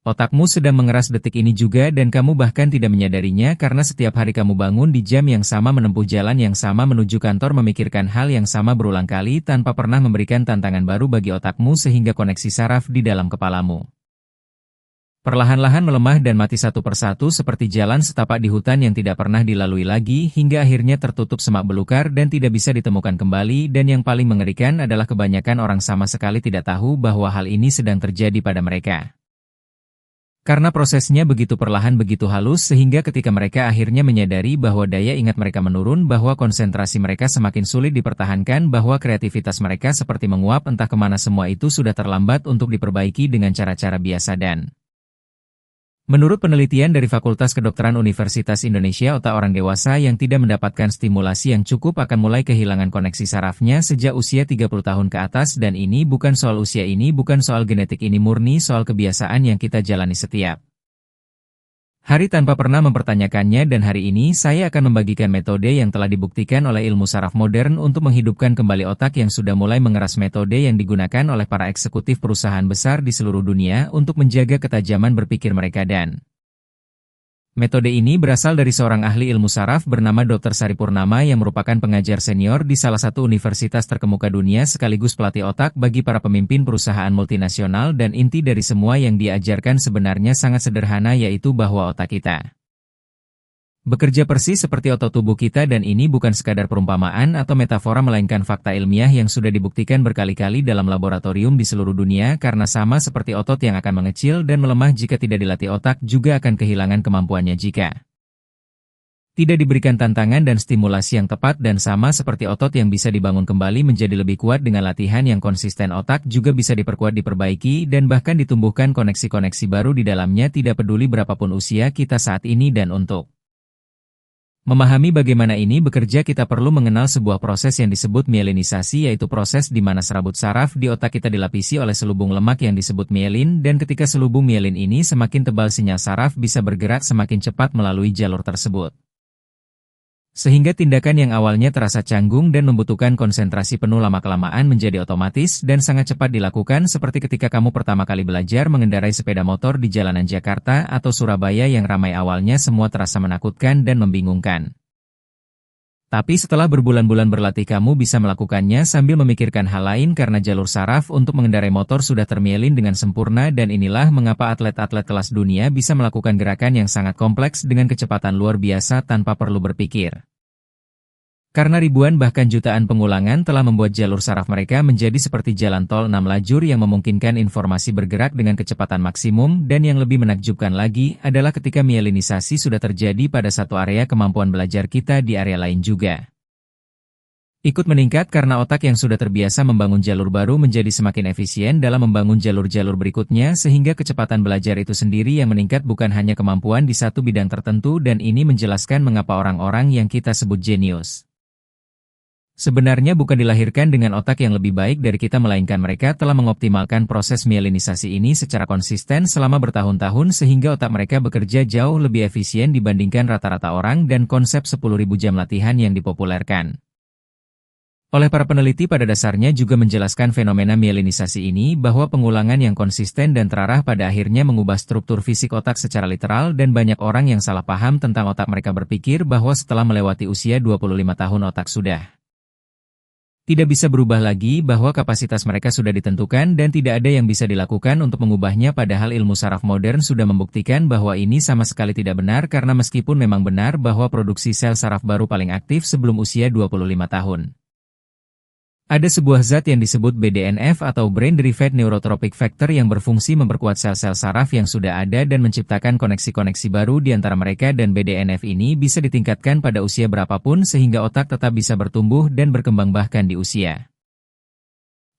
Otakmu sedang mengeras detik ini juga dan kamu bahkan tidak menyadarinya karena setiap hari kamu bangun di jam yang sama menempuh jalan yang sama menuju kantor memikirkan hal yang sama berulang kali tanpa pernah memberikan tantangan baru bagi otakmu sehingga koneksi saraf di dalam kepalamu perlahan-lahan melemah dan mati satu persatu seperti jalan setapak di hutan yang tidak pernah dilalui lagi hingga akhirnya tertutup semak belukar dan tidak bisa ditemukan kembali dan yang paling mengerikan adalah kebanyakan orang sama sekali tidak tahu bahwa hal ini sedang terjadi pada mereka. Karena prosesnya begitu perlahan begitu halus sehingga ketika mereka akhirnya menyadari bahwa daya ingat mereka menurun bahwa konsentrasi mereka semakin sulit dipertahankan bahwa kreativitas mereka seperti menguap entah kemana semua itu sudah terlambat untuk diperbaiki dengan cara-cara biasa dan menurut penelitian dari Fakultas Kedokteran Universitas Indonesia otak orang dewasa yang tidak mendapatkan stimulasi yang cukup akan mulai kehilangan koneksi sarafnya sejak usia 30 tahun ke atas dan ini bukan soal usia ini bukan soal genetik ini murni soal kebiasaan yang kita jalani setiap hari tanpa pernah mempertanyakannya dan hari ini saya akan membagikan metode yang telah dibuktikan oleh ilmu saraf modern untuk menghidupkan kembali otak yang sudah mulai mengeras metode yang digunakan oleh para eksekutif perusahaan besar di seluruh dunia untuk menjaga ketajaman berpikir mereka dan metode ini berasal dari seorang ahli ilmu saraf bernama Dr. Sari Purnama yang merupakan pengajar senior di salah satu universitas terkemuka dunia sekaligus pelatih otak bagi para pemimpin perusahaan multinasional dan inti dari semua yang diajarkan sebenarnya sangat sederhana yaitu bahwa otak kita bekerja persis seperti otot tubuh kita dan ini bukan sekadar perumpamaan atau metafora melainkan fakta ilmiah yang sudah dibuktikan berkali-kali dalam laboratorium di seluruh dunia karena sama seperti otot yang akan mengecil dan melemah jika tidak dilatih otak juga akan kehilangan kemampuannya jika tidak diberikan tantangan dan stimulasi yang tepat dan sama seperti otot yang bisa dibangun kembali menjadi lebih kuat dengan latihan yang konsisten otak juga bisa diperkuat diperbaiki dan bahkan ditumbuhkan koneksi-koneksi baru di dalamnya tidak peduli berapapun usia kita saat ini dan untuk memahami bagaimana ini bekerja kita perlu mengenal sebuah proses yang disebut mielinisasi yaitu proses di mana serabut saraf di otak kita dilapisi oleh selubung lemak yang disebut mielin dan ketika selubung mielin ini semakin tebal sinyal saraf bisa bergerak semakin cepat melalui jalur tersebut. Sehingga tindakan yang awalnya terasa canggung dan membutuhkan konsentrasi penuh lama-kelamaan menjadi otomatis dan sangat cepat dilakukan seperti ketika kamu pertama kali belajar mengendarai sepeda motor di jalanan Jakarta atau Surabaya yang ramai awalnya semua terasa menakutkan dan membingungkan. Tapi setelah berbulan-bulan berlatih kamu bisa melakukannya sambil memikirkan hal lain karena jalur saraf untuk mengendarai motor sudah termielin dengan sempurna dan inilah mengapa atlet-atlet kelas dunia bisa melakukan gerakan yang sangat kompleks dengan kecepatan luar biasa tanpa perlu berpikir. Karena ribuan bahkan jutaan pengulangan telah membuat jalur saraf mereka menjadi seperti jalan tol 6 lajur yang memungkinkan informasi bergerak dengan kecepatan maksimum dan yang lebih menakjubkan lagi adalah ketika mielinisasi sudah terjadi pada satu area kemampuan belajar kita di area lain juga ikut meningkat karena otak yang sudah terbiasa membangun jalur baru menjadi semakin efisien dalam membangun jalur-jalur berikutnya sehingga kecepatan belajar itu sendiri yang meningkat bukan hanya kemampuan di satu bidang tertentu dan ini menjelaskan mengapa orang-orang yang kita sebut jenius sebenarnya bukan dilahirkan dengan otak yang lebih baik dari kita melainkan mereka telah mengoptimalkan proses mielinisasi ini secara konsisten selama bertahun-tahun sehingga otak mereka bekerja jauh lebih efisien dibandingkan rata-rata orang dan konsep 10.000 jam latihan yang dipopulerkan oleh para peneliti pada dasarnya juga menjelaskan fenomena mielinisasi ini bahwa pengulangan yang konsisten dan terarah pada akhirnya mengubah struktur fisik otak secara literal dan banyak orang yang salah paham tentang otak mereka berpikir bahwa setelah melewati usia 25 tahun otak sudah tidak bisa berubah lagi bahwa kapasitas mereka sudah ditentukan dan tidak ada yang bisa dilakukan untuk mengubahnya padahal ilmu saraf modern sudah membuktikan bahwa ini sama sekali tidak benar karena meskipun memang benar bahwa produksi sel saraf baru paling aktif sebelum usia 25 tahun. Ada sebuah zat yang disebut BDNF atau Brain Derived Neurotrophic Factor yang berfungsi memperkuat sel-sel saraf yang sudah ada dan menciptakan koneksi-koneksi baru di antara mereka dan BDNF ini bisa ditingkatkan pada usia berapapun sehingga otak tetap bisa bertumbuh dan berkembang bahkan di usia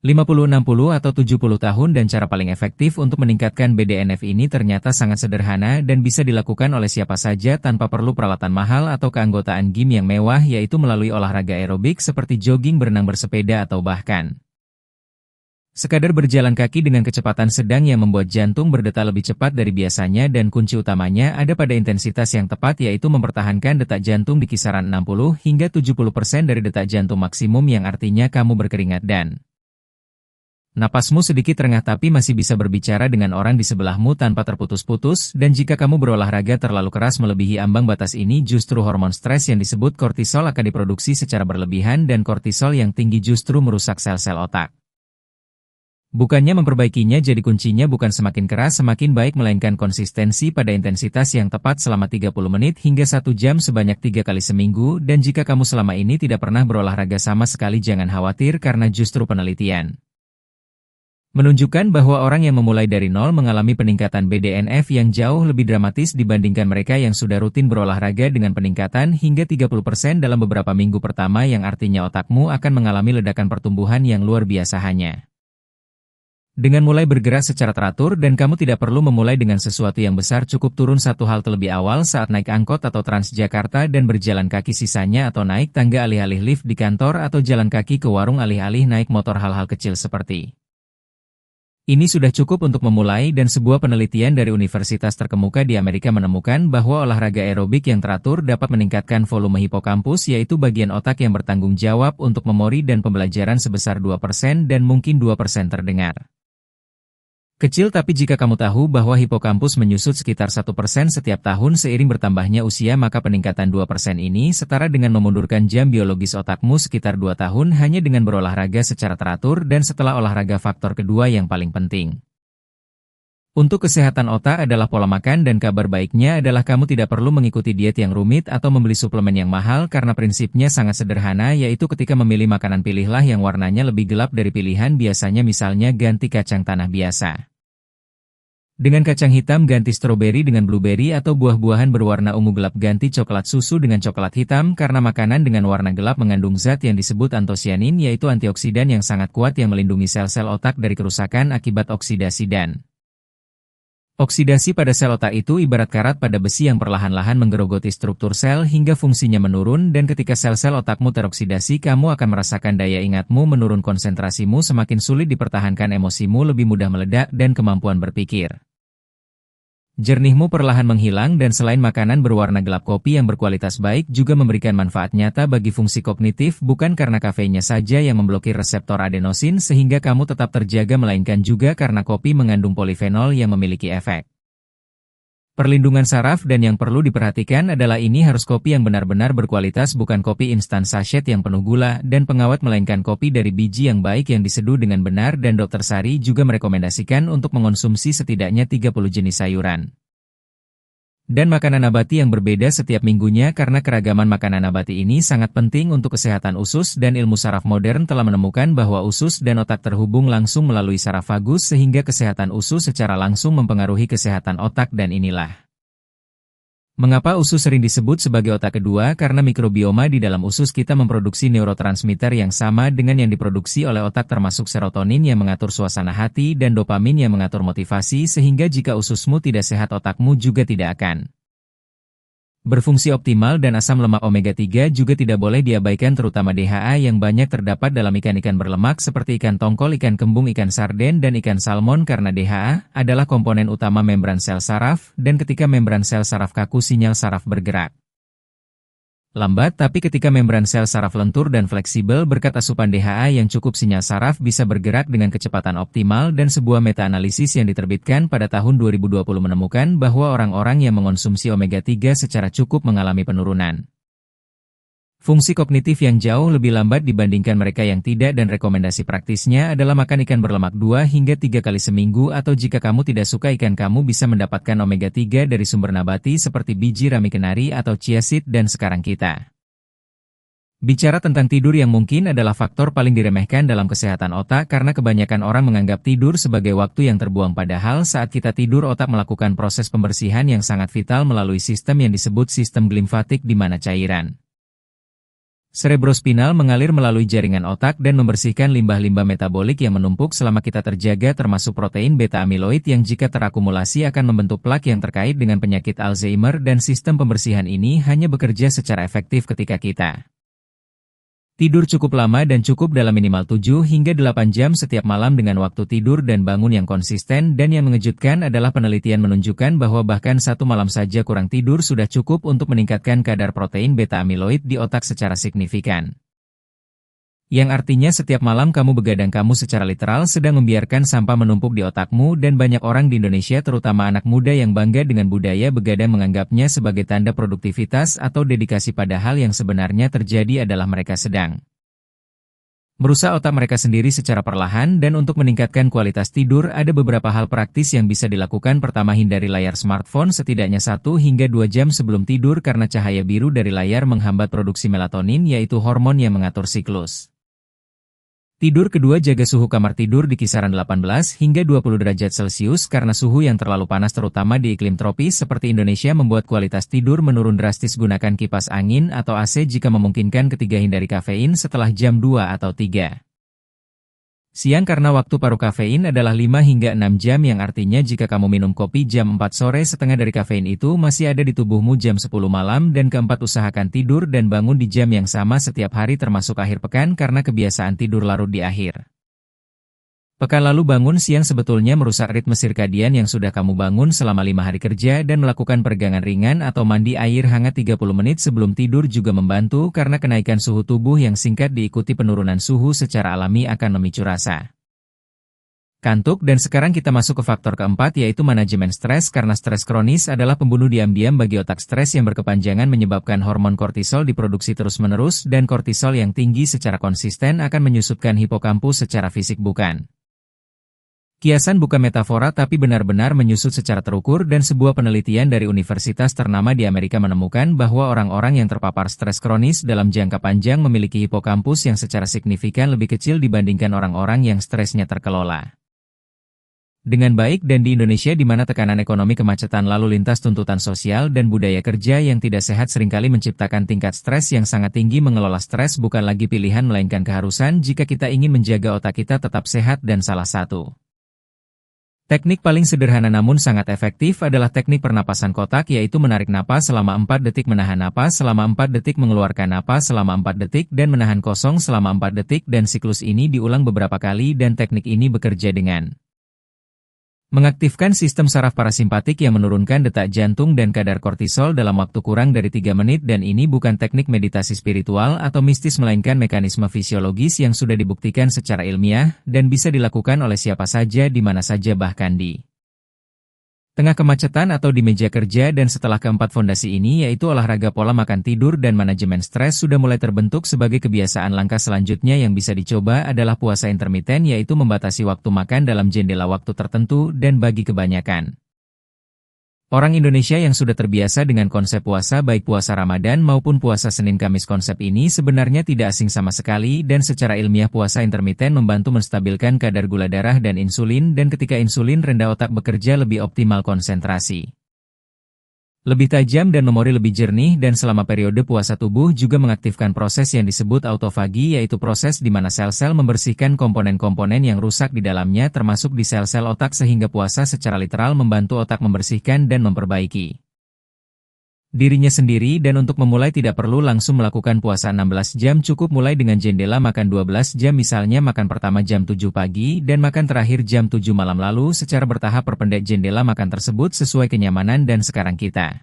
50, 60 atau 70 tahun dan cara paling efektif untuk meningkatkan BDNF ini ternyata sangat sederhana dan bisa dilakukan oleh siapa saja tanpa perlu peralatan mahal atau keanggotaan gym yang mewah yaitu melalui olahraga aerobik seperti jogging, berenang, bersepeda atau bahkan sekadar berjalan kaki dengan kecepatan sedang yang membuat jantung berdetak lebih cepat dari biasanya dan kunci utamanya ada pada intensitas yang tepat yaitu mempertahankan detak jantung di kisaran 60 hingga 70% dari detak jantung maksimum yang artinya kamu berkeringat dan Napasmu sedikit rengah tapi masih bisa berbicara dengan orang di sebelahmu tanpa terputus-putus, dan jika kamu berolahraga terlalu keras melebihi ambang batas ini justru hormon stres yang disebut kortisol akan diproduksi secara berlebihan dan kortisol yang tinggi justru merusak sel-sel otak. Bukannya memperbaikinya jadi kuncinya bukan semakin keras semakin baik melainkan konsistensi pada intensitas yang tepat selama 30 menit hingga 1 jam sebanyak 3 kali seminggu dan jika kamu selama ini tidak pernah berolahraga sama sekali jangan khawatir karena justru penelitian menunjukkan bahwa orang yang memulai dari nol mengalami peningkatan BDNF yang jauh lebih dramatis dibandingkan mereka yang sudah rutin berolahraga dengan peningkatan hingga 30% dalam beberapa minggu pertama yang artinya otakmu akan mengalami ledakan pertumbuhan yang luar biasa hanya dengan mulai bergerak secara teratur dan kamu tidak perlu memulai dengan sesuatu yang besar cukup turun satu halte lebih awal saat naik angkot atau Transjakarta dan berjalan kaki sisanya atau naik tangga alih-alih lift di kantor atau jalan kaki ke warung alih-alih naik motor hal-hal kecil seperti ini sudah cukup untuk memulai dan sebuah penelitian dari universitas terkemuka di Amerika menemukan bahwa olahraga aerobik yang teratur dapat meningkatkan volume hipokampus yaitu bagian otak yang bertanggung jawab untuk memori dan pembelajaran sebesar 2% dan mungkin 2% terdengar kecil tapi jika kamu tahu bahwa hipokampus menyusut sekitar 1% setiap tahun seiring bertambahnya usia maka peningkatan 2% ini setara dengan memundurkan jam biologis otakmu sekitar 2 tahun hanya dengan berolahraga secara teratur dan setelah olahraga faktor kedua yang paling penting. Untuk kesehatan otak adalah pola makan dan kabar baiknya adalah kamu tidak perlu mengikuti diet yang rumit atau membeli suplemen yang mahal karena prinsipnya sangat sederhana yaitu ketika memilih makanan pilihlah yang warnanya lebih gelap dari pilihan biasanya misalnya ganti kacang tanah biasa. Dengan kacang hitam ganti stroberi dengan blueberry atau buah-buahan berwarna ungu gelap ganti coklat susu dengan coklat hitam karena makanan dengan warna gelap mengandung zat yang disebut antosianin yaitu antioksidan yang sangat kuat yang melindungi sel-sel otak dari kerusakan akibat oksidasi dan oksidasi pada sel otak itu ibarat karat pada besi yang perlahan-lahan menggerogoti struktur sel hingga fungsinya menurun dan ketika sel-sel otakmu teroksidasi kamu akan merasakan daya ingatmu menurun konsentrasimu semakin sulit dipertahankan emosimu lebih mudah meledak dan kemampuan berpikir jernihmu perlahan menghilang dan selain makanan berwarna gelap kopi yang berkualitas baik juga memberikan manfaat nyata bagi fungsi kognitif bukan karena kafeinnya saja yang memblokir reseptor adenosin sehingga kamu tetap terjaga melainkan juga karena kopi mengandung polifenol yang memiliki efek perlindungan saraf dan yang perlu diperhatikan adalah ini harus kopi yang benar-benar berkualitas bukan kopi instan sachet yang penuh gula dan pengawet melainkan kopi dari biji yang baik yang diseduh dengan benar dan Dr. Sari juga merekomendasikan untuk mengonsumsi setidaknya 30 jenis sayuran dan makanan nabati yang berbeda setiap minggunya karena keragaman makanan nabati ini sangat penting untuk kesehatan usus dan ilmu saraf modern telah menemukan bahwa usus dan otak terhubung langsung melalui saraf vagus sehingga kesehatan usus secara langsung mempengaruhi kesehatan otak dan inilah mengapa usus sering disebut sebagai otak kedua karena mikrobioma di dalam usus kita memproduksi neurotransmitter yang sama dengan yang diproduksi oleh otak termasuk serotonin yang mengatur suasana hati dan dopamin yang mengatur motivasi sehingga jika ususmu tidak sehat otakmu juga tidak akan berfungsi optimal dan asam lemak omega 3 juga tidak boleh diabaikan terutama DHA yang banyak terdapat dalam ikan-ikan berlemak seperti ikan tongkol, ikan kembung, ikan sarden, dan ikan salmon karena DHA adalah komponen utama membran sel saraf dan ketika membran sel saraf kaku sinyal saraf bergerak lambat tapi ketika membran sel saraf lentur dan fleksibel berkat asupan DHA yang cukup sinyal saraf bisa bergerak dengan kecepatan optimal dan sebuah meta-analisis yang diterbitkan pada tahun 2020 menemukan bahwa orang-orang yang mengonsumsi omega 3 secara cukup mengalami penurunan fungsi kognitif yang jauh lebih lambat dibandingkan mereka yang tidak dan rekomendasi praktisnya adalah makan ikan berlemak 2 hingga 3 kali seminggu atau jika kamu tidak suka ikan kamu bisa mendapatkan omega 3 dari sumber nabati seperti biji rami kenari atau chia seed dan sekarang kita bicara tentang tidur yang mungkin adalah faktor paling diremehkan dalam kesehatan otak karena kebanyakan orang menganggap tidur sebagai waktu yang terbuang padahal saat kita tidur otak melakukan proses pembersihan yang sangat vital melalui sistem yang disebut sistem limfatik di mana cairan cerebrospinal mengalir melalui jaringan otak dan membersihkan limbah-limbah metabolik yang menumpuk selama kita terjaga termasuk protein beta-amiloid yang jika terakumulasi akan membentuk plak yang terkait dengan penyakit Alzheimer dan sistem pembersihan ini hanya bekerja secara efektif ketika kita tidur cukup lama dan cukup dalam minimal 7 hingga 8 jam setiap malam dengan waktu tidur dan bangun yang konsisten dan yang mengejutkan adalah penelitian menunjukkan bahwa bahkan 1 malam saja kurang tidur sudah cukup untuk meningkatkan kadar protein beta-amiloid di otak secara signifikan. Yang artinya setiap malam kamu begadang, kamu secara literal sedang membiarkan sampah menumpuk di otakmu, dan banyak orang di Indonesia terutama anak muda yang bangga dengan budaya begadang menganggapnya sebagai tanda produktivitas atau dedikasi, padahal yang sebenarnya terjadi adalah mereka sedang merusak otak mereka sendiri secara perlahan. Dan untuk meningkatkan kualitas tidur ada beberapa hal praktis yang bisa dilakukan. Pertama, hindari layar smartphone setidaknya 1 hingga 2 jam sebelum tidur karena cahaya biru dari layar menghambat produksi melatonin, yaitu hormon yang mengatur siklus tidur. Kedua, jaga suhu kamar tidur di kisaran 18 hingga 20 derajat Celcius karena suhu yang terlalu panas terutama di iklim tropis seperti Indonesia membuat kualitas tidur menurun drastis. Gunakan kipas angin atau AC jika memungkinkan. Ketiga, hindari kafein setelah jam 2 atau 3 siang karena waktu paruh kafein adalah 5 hingga 6 jam, yang artinya jika kamu minum kopi jam 4 sore, setengah dari kafein itu masih ada di tubuhmu jam 10 malam. Dan keempat, usahakan tidur dan bangun di jam yang sama setiap hari termasuk akhir pekan karena kebiasaan tidur larut di akhir pekan lalu bangun siang sebetulnya merusak ritme sirkadian yang sudah kamu bangun selama 5 hari kerja. Dan melakukan peregangan ringan atau mandi air hangat 30 menit sebelum tidur juga membantu karena kenaikan suhu tubuh yang singkat diikuti penurunan suhu secara alami akan memicu rasa kantuk. Dan sekarang kita masuk ke faktor keempat, yaitu manajemen stres, karena stres kronis adalah pembunuh diam-diam bagi otak. Stres yang berkepanjangan menyebabkan hormon kortisol diproduksi terus-menerus, dan kortisol yang tinggi secara konsisten akan menyusutkan hipokampus secara fisik, bukan kiasan, bukan metafora, tapi benar-benar menyusut secara terukur. Dan sebuah penelitian dari universitas ternama di Amerika menemukan bahwa orang-orang yang terpapar stres kronis dalam jangka panjang memiliki hipokampus yang secara signifikan lebih kecil dibandingkan orang-orang yang stresnya terkelola dengan baik. Dan di Indonesia, di mana tekanan ekonomi, kemacetan lalu lintas, tuntutan sosial, dan budaya kerja yang tidak sehat seringkali menciptakan tingkat stres yang sangat tinggi, mengelola stres bukan lagi pilihan melainkan keharusan jika kita ingin menjaga otak kita tetap sehat. Dan salah satu teknik paling sederhana namun sangat efektif adalah teknik pernapasan kotak, yaitu menarik napas selama 4 detik, menahan napas selama 4 detik, mengeluarkan napas selama 4 detik, dan menahan kosong selama 4 detik. Dan siklus ini diulang beberapa kali, dan teknik ini bekerja dengan mengaktifkan sistem saraf parasimpatik yang menurunkan detak jantung dan kadar kortisol dalam waktu kurang dari 3 menit. Dan ini bukan teknik meditasi spiritual atau mistis, melainkan mekanisme fisiologis yang sudah dibuktikan secara ilmiah dan bisa dilakukan oleh siapa saja di mana saja, bahkan di tengah kemacetan atau di meja kerja. Dan setelah keempat fondasi ini, yaitu olahraga, pola makan, tidur, dan manajemen stres sudah mulai terbentuk sebagai kebiasaan, langkah selanjutnya yang bisa dicoba adalah puasa intermiten, yaitu membatasi waktu makan dalam jendela waktu tertentu. Dan bagi kebanyakan orang Indonesia yang sudah terbiasa dengan konsep puasa, baik puasa Ramadan maupun puasa Senin Kamis, konsep ini sebenarnya tidak asing sama sekali. Dan secara ilmiah, puasa intermiten membantu menstabilkan kadar gula darah dan insulin, dan ketika insulin rendah, otak bekerja lebih optimal, konsentrasi lebih tajam, dan memori lebih jernih. Dan selama periode puasa, tubuh juga mengaktifkan proses yang disebut autofagi, yaitu proses di mana sel-sel membersihkan komponen-komponen yang rusak di dalamnya, termasuk di sel-sel otak, sehingga puasa secara literal membantu otak membersihkan dan memperbaiki dirinya sendiri. Dan untuk memulai tidak perlu langsung melakukan puasa 16 jam, cukup mulai dengan jendela makan 12 jam, misalnya makan pertama jam 7 pagi dan makan terakhir jam 7 malam, lalu secara bertahap perpendek jendela makan tersebut sesuai kenyamanan. Dan sekarang kita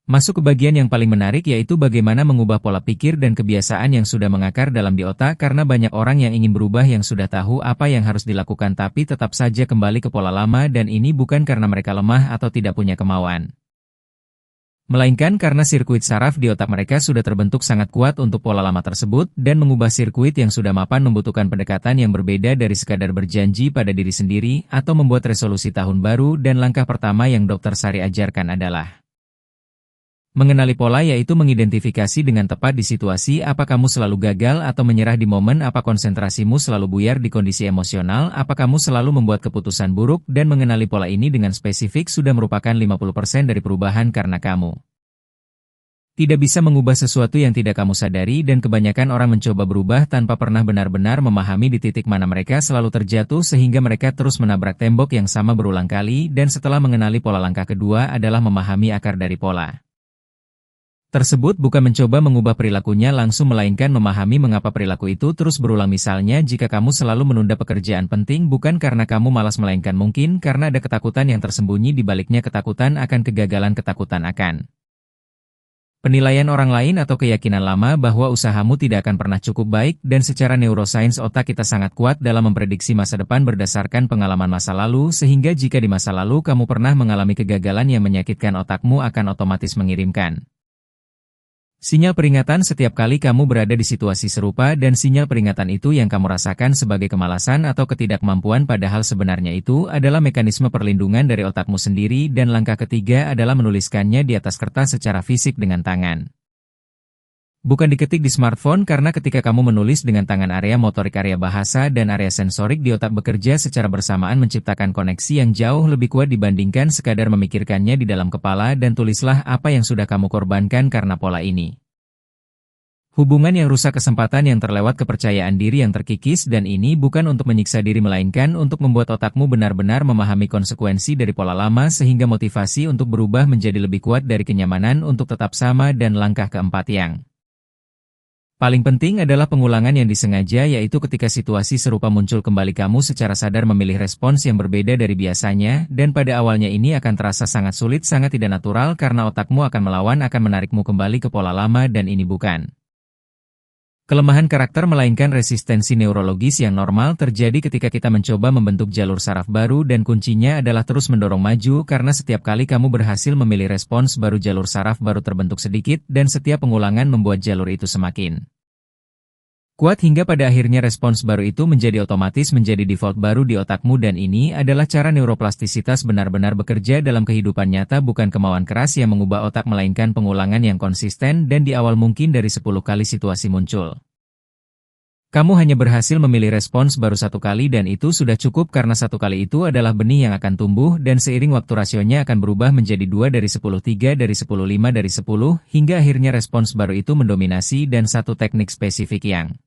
masuk ke bagian yang paling menarik, yaitu bagaimana mengubah pola pikir dan kebiasaan yang sudah mengakar dalam di otak, karena banyak orang yang ingin berubah, yang sudah tahu apa yang harus dilakukan tapi tetap saja kembali ke pola lama. Dan ini bukan karena mereka lemah atau tidak punya kemauan, melainkan karena sirkuit saraf di otak mereka sudah terbentuk sangat kuat untuk pola lama tersebut. Dan mengubah sirkuit yang sudah mapan membutuhkan pendekatan yang berbeda dari sekadar berjanji pada diri sendiri atau membuat resolusi tahun baru. Dan langkah pertama yang Dr. Sari ajarkan adalah mengenali pola, yaitu mengidentifikasi dengan tepat di situasi apa kamu selalu gagal atau menyerah di momen apa, konsentrasimu selalu buyar di kondisi emosional apa, kamu selalu membuat keputusan buruk. Dan mengenali pola ini dengan spesifik sudah merupakan 50% dari perubahan, karena kamu tidak bisa mengubah sesuatu yang tidak kamu sadari. Dan kebanyakan orang mencoba berubah tanpa pernah benar-benar memahami di titik mana mereka selalu terjatuh, sehingga mereka terus menabrak tembok yang sama berulang kali. Dan setelah mengenali pola, langkah kedua adalah memahami akar dari pola tersebut, bukan mencoba mengubah perilakunya langsung, melainkan memahami mengapa perilaku itu terus berulang. Misalnya, jika kamu selalu menunda pekerjaan penting bukan karena kamu malas, melainkan mungkin karena ada ketakutan yang tersembunyi di baliknya, ketakutan akan kegagalan, ketakutan akan Penilaian orang lain atau keyakinan lama bahwa usahamu tidak akan pernah cukup baik, dan secara neurosains otak kita sangat kuat dalam memprediksi masa depan berdasarkan pengalaman masa lalu, sehingga jika di masa lalu kamu pernah mengalami kegagalan yang menyakitkan, otakmu akan otomatis mengirimkan sinyal peringatan setiap kali kamu berada di situasi serupa, dan sinyal peringatan itu yang kamu rasakan sebagai kemalasan atau ketidakmampuan, padahal sebenarnya itu adalah mekanisme perlindungan dari otakmu sendiri. Dan langkah ketiga adalah menuliskannya di atas kertas secara fisik dengan tangan. Bukan diketik di smartphone, karena ketika kamu menulis dengan tangan, area motorik, area bahasa, dan area sensorik di otak bekerja secara bersamaan menciptakan koneksi yang jauh lebih kuat dibandingkan sekadar memikirkannya di dalam kepala. Dan tulislah apa yang sudah kamu korbankan karena pola ini. Hubungan yang rusak, kesempatan yang terlewat, kepercayaan diri yang terkikis, dan ini bukan untuk menyiksa diri melainkan untuk membuat otakmu benar-benar memahami konsekuensi dari pola lama sehingga motivasi untuk berubah menjadi lebih kuat dari kenyamanan untuk tetap sama. Dan langkah keempat yang paling penting adalah pengulangan yang disengaja, yaitu ketika situasi serupa muncul kembali, kamu secara sadar memilih respons yang berbeda dari biasanya, dan pada awalnya ini akan terasa sangat sulit, sangat tidak natural, karena otakmu akan melawan, akan menarikmu kembali ke pola lama. Dan ini bukan kelemahan karakter melainkan resistensi neurologis yang normal terjadi ketika kita mencoba membentuk jalur saraf baru, dan kuncinya adalah terus mendorong maju, karena setiap kali kamu berhasil memilih respons baru, jalur saraf baru terbentuk sedikit, dan setiap pengulangan membuat jalur itu semakin kuat hingga pada akhirnya respons baru itu menjadi otomatis, menjadi default baru di otakmu. Dan ini adalah cara neuroplastisitas benar-benar bekerja dalam kehidupan nyata, bukan kemauan keras yang mengubah otak melainkan pengulangan yang konsisten, dan di awal mungkin dari 10 kali situasi muncul, kamu hanya berhasil memilih respons baru 1 kali, dan itu sudah cukup karena 1 kali itu adalah benih yang akan tumbuh, dan seiring waktu rasionya akan berubah menjadi 2 dari 10, 3 dari 10, 5 dari 10, hingga akhirnya respons baru itu mendominasi. Dan satu teknik spesifik yang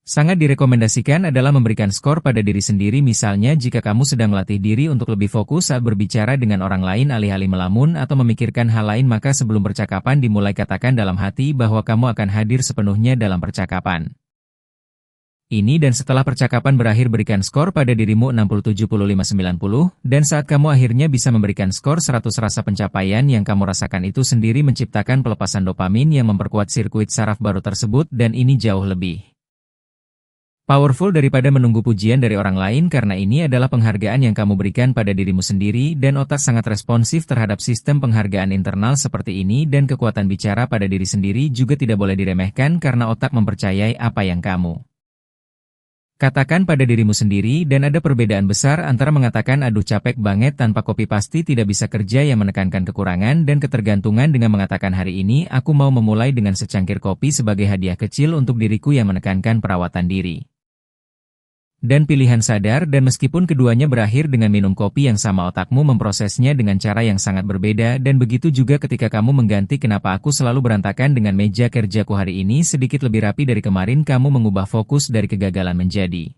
sangat direkomendasikan adalah memberikan skor pada diri sendiri. Misalnya jika kamu sedang melatih diri untuk lebih fokus saat berbicara dengan orang lain alih-alih melamun atau memikirkan hal lain, maka sebelum percakapan dimulai katakan dalam hati bahwa kamu akan hadir sepenuhnya dalam percakapan ini, dan setelah percakapan berakhir berikan skor pada dirimu 60, 70, 5, 90, dan saat kamu akhirnya bisa memberikan skor 100, rasa pencapaian yang kamu rasakan itu sendiri menciptakan pelepasan dopamin yang memperkuat sirkuit saraf baru tersebut, dan ini jauh lebih powerful daripada menunggu pujian dari orang lain, karena ini adalah penghargaan yang kamu berikan pada dirimu sendiri, dan otak sangat responsif terhadap sistem penghargaan internal seperti ini. Dan kekuatan bicara pada diri sendiri juga tidak boleh diremehkan, karena otak mempercayai apa yang kamu katakan pada dirimu sendiri, dan ada perbedaan besar antara mengatakan aduh capek banget tanpa kopi pasti tidak bisa kerja yang menekankan kekurangan dan ketergantungan dengan mengatakan hari ini aku mau memulai dengan secangkir kopi sebagai hadiah kecil untuk diriku yang menekankan perawatan diri dan pilihan sadar. Dan meskipun keduanya berakhir dengan minum kopi yang sama, otakmu memprosesnya dengan cara yang sangat berbeda. Dan begitu juga ketika kamu mengganti kenapa aku selalu berantakan dengan meja kerjaku hari ini sedikit lebih rapi dari kemarin, kamu mengubah fokus dari kegagalan menjadi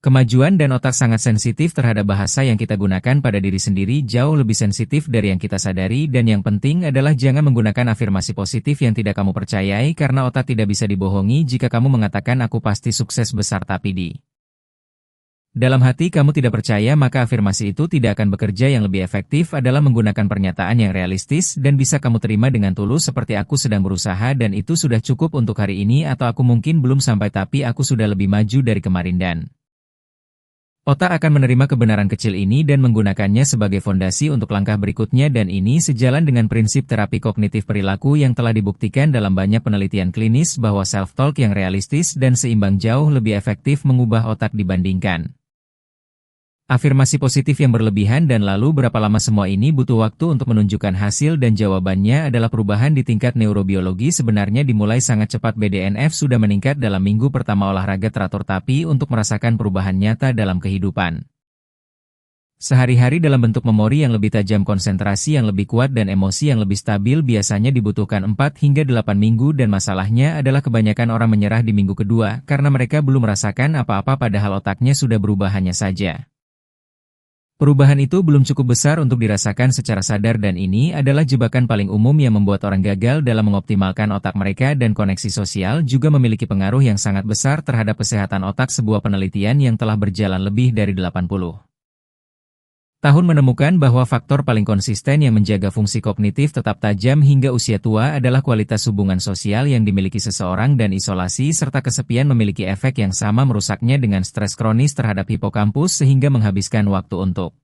kemajuan. Dan otak sangat sensitif terhadap bahasa yang kita gunakan pada diri sendiri, jauh lebih sensitif dari yang kita sadari. Dan yang penting adalah jangan menggunakan afirmasi positif yang tidak kamu percayai, karena otak tidak bisa dibohongi. Jika kamu mengatakan aku pasti sukses besar tapi di dalam hati kamu tidak percaya, maka afirmasi itu tidak akan bekerja. Yang lebih efektif adalah menggunakan pernyataan yang realistis dan bisa kamu terima dengan tulus, seperti aku sedang berusaha dan itu sudah cukup untuk hari ini, atau aku mungkin belum sampai tapi aku sudah lebih maju dari kemarin. Dan otak akan menerima kebenaran kecil ini dan menggunakannya sebagai fondasi untuk langkah berikutnya. Dan ini sejalan dengan prinsip terapi kognitif perilaku yang telah dibuktikan dalam banyak penelitian klinis bahwa self-talk yang realistis dan seimbang jauh lebih efektif mengubah otak dibandingkan afirmasi positif yang berlebihan. Dan lalu berapa lama semua ini butuh waktu untuk menunjukkan hasil, dan jawabannya adalah perubahan di tingkat neurobiologi sebenarnya dimulai sangat cepat. BDNF sudah meningkat dalam minggu pertama olahraga teratur, tapi untuk merasakan perubahan nyata dalam kehidupan sehari-hari dalam bentuk memori yang lebih tajam, konsentrasi yang lebih kuat, dan emosi yang lebih stabil biasanya dibutuhkan 4 hingga 8 minggu. Dan masalahnya adalah kebanyakan orang menyerah di minggu kedua karena mereka belum merasakan apa-apa padahal otaknya sudah berubah. Hanya saja perubahan itu belum cukup besar untuk dirasakan secara sadar, dan ini adalah jebakan paling umum yang membuat orang gagal dalam mengoptimalkan otak mereka. Dan koneksi sosial juga memiliki pengaruh yang sangat besar terhadap kesehatan otak. Sebuah penelitian yang telah berjalan lebih dari 80 Tahun menemukan bahwa faktor paling konsisten yang menjaga fungsi kognitif tetap tajam hingga usia tua adalah kualitas hubungan sosial yang dimiliki seseorang dan isolasi serta kesepian memiliki efek yang sama merusaknya dengan stres kronis terhadap hipokampus sehingga menghabiskan waktu untuk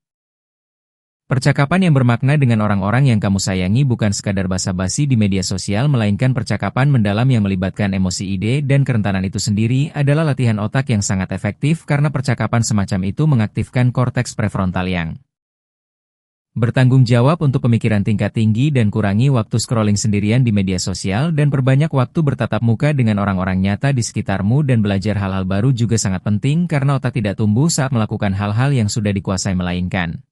percakapan yang bermakna dengan orang-orang yang kamu sayangi bukan sekadar basa-basi di media sosial melainkan percakapan mendalam yang melibatkan emosi ide dan kerentanan itu sendiri adalah latihan otak yang sangat efektif karena percakapan semacam itu mengaktifkan korteks prefrontal yang bertanggung jawab untuk pemikiran tingkat tinggi dan kurangi waktu scrolling sendirian di media sosial dan perbanyak waktu bertatap muka dengan orang-orang nyata di sekitarmu dan belajar hal-hal baru juga sangat penting karena otak tidak tumbuh saat melakukan hal-hal yang sudah dikuasai melainkan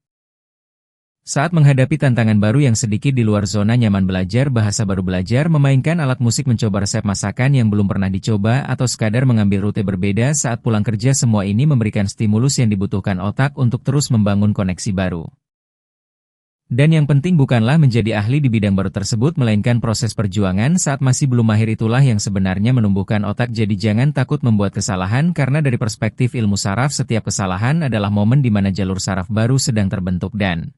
saat menghadapi tantangan baru yang sedikit di luar zona nyaman belajar bahasa baru belajar memainkan alat musik mencoba resep masakan yang belum pernah dicoba atau sekadar mengambil rute berbeda saat pulang kerja semua ini memberikan stimulus yang dibutuhkan otak untuk terus membangun koneksi baru. Dan yang penting bukanlah menjadi ahli di bidang baru tersebut melainkan proses perjuangan saat masih belum mahir itulah yang sebenarnya menumbuhkan otak jadi jangan takut membuat kesalahan karena dari perspektif ilmu saraf setiap kesalahan adalah momen di mana jalur saraf baru sedang terbentuk dan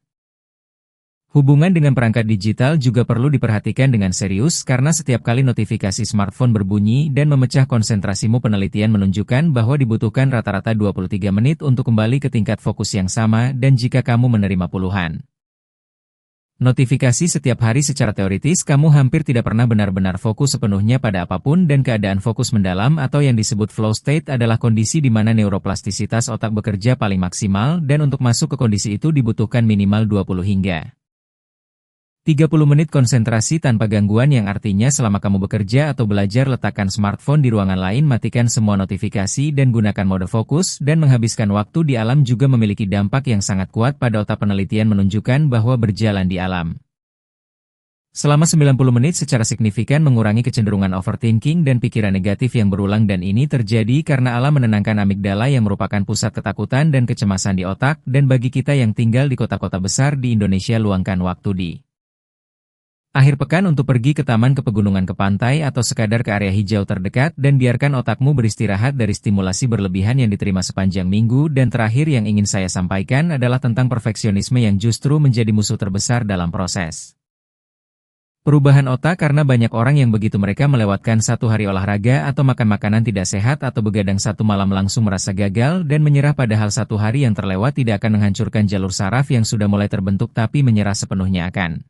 hubungan dengan perangkat digital juga perlu diperhatikan dengan serius karena setiap kali notifikasi smartphone berbunyi dan memecah konsentrasimu penelitian menunjukkan bahwa dibutuhkan rata-rata 23 menit untuk kembali ke tingkat fokus yang sama dan jika kamu menerima puluhan notifikasi setiap hari secara teoritis kamu hampir tidak pernah benar-benar fokus sepenuhnya pada apapun dan keadaan fokus mendalam atau yang disebut flow state adalah kondisi di mana neuroplastisitas otak bekerja paling maksimal dan untuk masuk ke kondisi itu dibutuhkan minimal 20 hingga 30 menit konsentrasi tanpa gangguan yang artinya selama kamu bekerja atau belajar letakkan smartphone di ruangan lain matikan semua notifikasi dan gunakan mode fokus dan menghabiskan waktu di alam juga memiliki dampak yang sangat kuat pada otak penelitian menunjukkan bahwa berjalan di alam selama 90 menit secara signifikan mengurangi kecenderungan overthinking dan pikiran negatif yang berulang dan ini terjadi karena alam menenangkan amigdala yang merupakan pusat ketakutan dan kecemasan di otak dan bagi kita yang tinggal di kota-kota besar di Indonesia luangkan waktu di akhir pekan untuk pergi ke taman ke pegunungan ke pantai atau sekadar ke area hijau terdekat dan biarkan otakmu beristirahat dari stimulasi berlebihan yang diterima sepanjang minggu dan terakhir yang ingin saya sampaikan adalah tentang perfeksionisme yang justru menjadi musuh terbesar dalam proses perubahan otak karena banyak orang yang begitu mereka melewatkan satu hari olahraga atau makan makanan tidak sehat atau begadang satu malam langsung merasa gagal dan menyerah padahal satu hari yang terlewat tidak akan menghancurkan jalur saraf yang sudah mulai terbentuk tapi menyerah sepenuhnya akan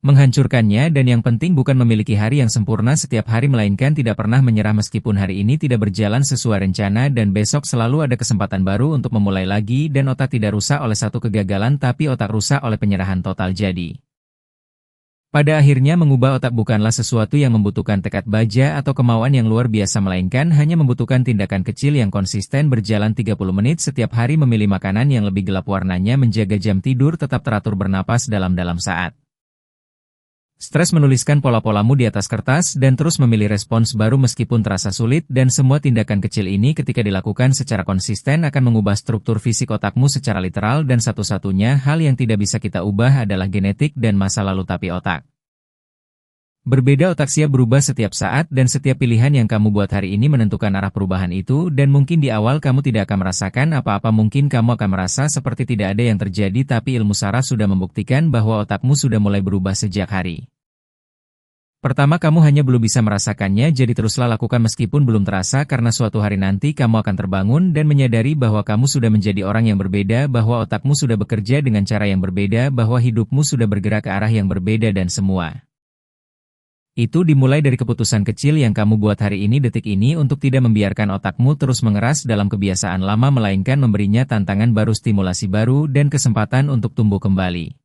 menghancurkannya dan yang penting bukan memiliki hari yang sempurna setiap hari melainkan tidak pernah menyerah meskipun hari ini tidak berjalan sesuai rencana dan besok selalu ada kesempatan baru untuk memulai lagi dan otak tidak rusak oleh satu kegagalan tapi otak rusak oleh penyerahan total jadi. Pada akhirnya mengubah otak bukanlah sesuatu yang membutuhkan tekad baja atau kemauan yang luar biasa melainkan hanya membutuhkan tindakan kecil yang konsisten berjalan 30 menit setiap hari memilih makanan yang lebih gelap warnanya menjaga jam tidur tetap teratur bernapas dalam-dalam saat stres menuliskan pola-polamu di atas kertas dan terus memilih respons baru meskipun terasa sulit dan semua tindakan kecil ini ketika dilakukan secara konsisten akan mengubah struktur fisik otakmu secara literal dan satu-satunya hal yang tidak bisa kita ubah adalah genetik dan masa lalu tapi otak. Berbeda otak siap berubah setiap saat dan setiap pilihan yang kamu buat hari ini menentukan arah perubahan itu dan mungkin di awal kamu tidak akan merasakan apa-apa mungkin kamu akan merasa seperti tidak ada yang terjadi tapi ilmu saraf sudah membuktikan bahwa otakmu sudah mulai berubah sejak hari pertama kamu hanya belum bisa merasakannya jadi teruslah lakukan meskipun belum terasa karena suatu hari nanti kamu akan terbangun dan menyadari bahwa kamu sudah menjadi orang yang berbeda bahwa otakmu sudah bekerja dengan cara yang berbeda bahwa hidupmu sudah bergerak ke arah yang berbeda dan semua itu dimulai dari keputusan kecil yang kamu buat hari ini detik ini untuk tidak membiarkan otakmu terus mengeras dalam kebiasaan lama melainkan memberinya tantangan baru stimulasi baru dan kesempatan untuk tumbuh kembali.